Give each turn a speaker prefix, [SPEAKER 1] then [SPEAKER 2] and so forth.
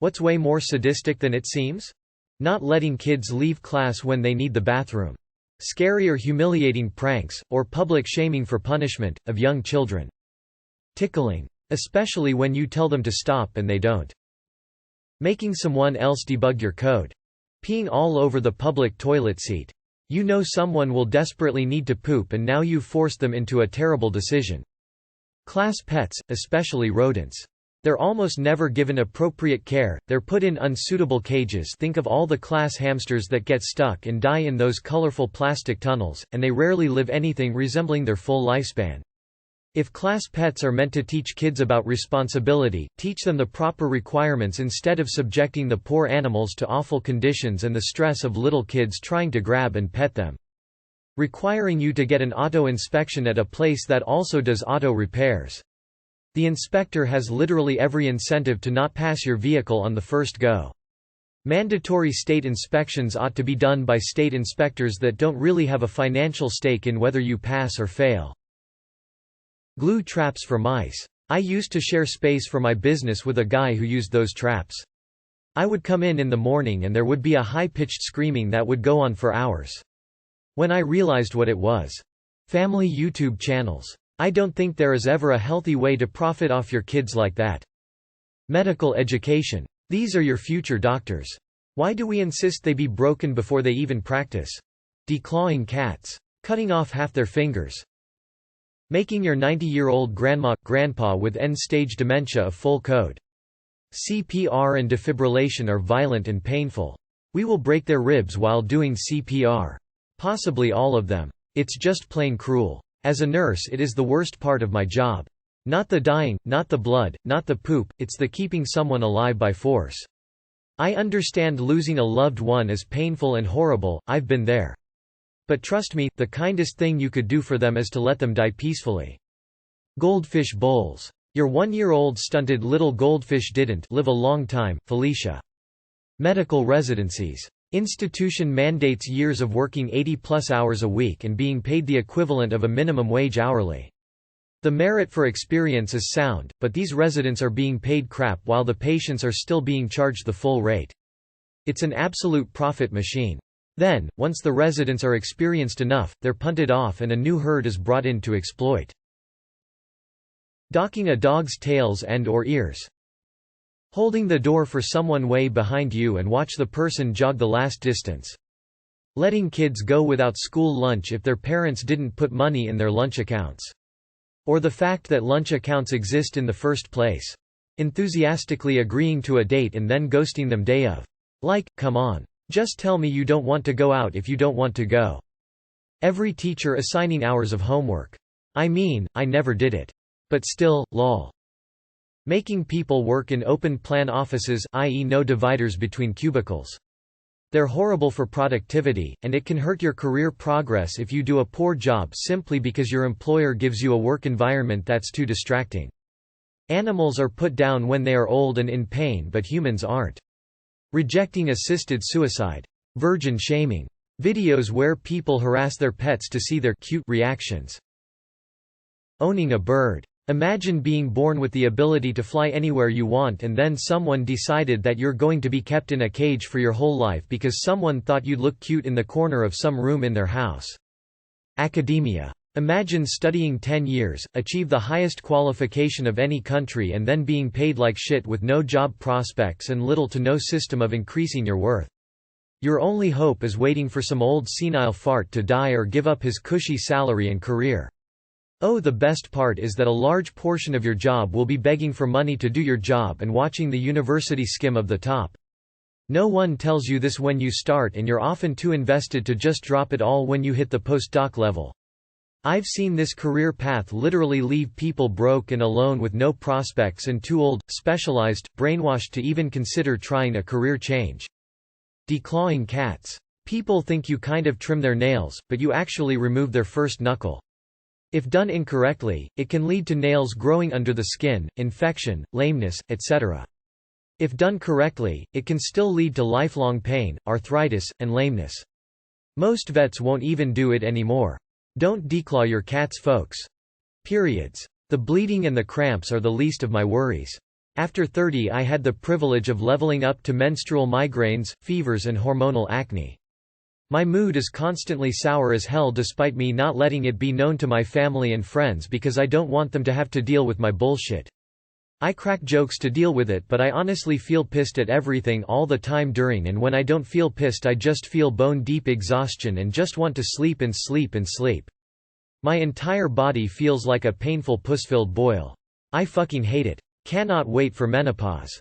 [SPEAKER 1] What's way more sadistic than it seems? Not letting kids leave class when they need the bathroom. Scary or humiliating pranks, or public shaming for punishment, of young children. Tickling. Especially when you tell them to stop and they don't. Making someone else debug your code. Peeing all over the public toilet seat. You know someone will desperately need to poop and now you've forced them into a terrible decision. Class pets, especially rodents. They're almost never given appropriate care, they're put in unsuitable cages. Think of all the class hamsters that get stuck and die in those colorful plastic tunnels, and they rarely live anything resembling their full lifespan. If class pets are meant to teach kids about responsibility, teach them the proper requirements instead of subjecting the poor animals to awful conditions and the stress of little kids trying to grab and pet them. Requiring you to get an auto inspection at a place that also does auto repairs. The inspector has literally every incentive to not pass your vehicle on the first go. Mandatory state inspections ought to be done by state inspectors that don't really have a financial stake in whether you pass or fail. Glue traps for mice. I used to share space for my business with a guy who used those traps. I would come in the morning and there would be a high-pitched screaming that would go on for hours. When I realized what it was. Family YouTube channels. I don't think there is ever a healthy way to profit off your kids like that. Medical education. These are your future doctors. Why do we insist they be broken before they even practice? Declawing cats. Cutting off half their fingers. Making your 90-year-old grandma, grandpa with end-stage dementia a full code. CPR and defibrillation are violent and painful. We will break their ribs while doing CPR. Possibly all of them. It's just plain cruel. As a nurse, it is the worst part of my job. Not the dying, not the blood, not the poop, it's the keeping someone alive by force. I understand losing a loved one is painful and horrible, I've been there. But trust me, the kindest thing you could do for them is to let them die peacefully. Goldfish bowls. Your 1-year-old stunted little goldfish didn't live a long time, Felicia. Medical residencies. Institution mandates years of working 80+ hours a week and being paid the equivalent of a minimum wage hourly. The merit for experience is sound, but these residents are being paid crap while the patients are still being charged the full rate. It's an absolute profit machine. Then, once the residents are experienced enough, they're punted off and a new herd is brought in to exploit. Docking a dog's tails and/or ears. Holding the door for someone way behind you and watch the person jog the last distance. Letting kids go without school lunch if their parents didn't put money in their lunch accounts. Or the fact that lunch accounts exist in the first place. Enthusiastically agreeing to a date and then ghosting them day of. Like, come on. Just tell me you don't want to go out if you don't want to go. Every teacher assigning hours of homework. I mean, I never did it. But still, lol. Making people work in open-plan offices, i.e. no dividers between cubicles. They're horrible for productivity, and it can hurt your career progress if you do a poor job simply because your employer gives you a work environment that's too distracting. Animals are put down when they are old and in pain, but humans aren't. Rejecting assisted suicide. Virgin shaming. Videos where people harass their pets to see their cute reactions. Owning a bird. Imagine being born with the ability to fly anywhere you want and then someone decided that you're going to be kept in a cage for your whole life because someone thought you'd look cute in the corner of some room in their house. Academia. Imagine studying 10 years, achieve the highest qualification of any country and then being paid like shit with no job prospects and little to no system of increasing your worth. Your only hope is waiting for some old senile fart to die or give up his cushy salary and career. Oh, the best part is that a large portion of your job will be begging for money to do your job and watching the university skim of the top. No one tells you this when you start and you're often too invested to just drop it all when you hit the postdoc level. I've seen this career path literally leave people broke and alone with no prospects and too old, specialized, brainwashed to even consider trying a career change. Declawing cats. People think you kind of trim their nails, but you actually remove their first knuckle. If done incorrectly, it can lead to nails growing under the skin, infection, lameness, etc. If done correctly, it can still lead to lifelong pain, arthritis, and lameness. Most vets won't even do it anymore. Don't declaw your cats, folks. Periods. The bleeding and the cramps are the least of my worries. After 30 I had the privilege of leveling up to menstrual migraines, fevers and hormonal acne. My mood is constantly sour as hell despite me not letting it be known to my family and friends because I don't want them to have to deal with my bullshit. I crack jokes to deal with it, but I honestly feel pissed at everything all the time during, and when I don't feel pissed I just feel bone-deep exhaustion and just want to sleep and sleep and sleep. My entire body feels like a painful puss-filled boil. I fucking hate it. Cannot wait for menopause.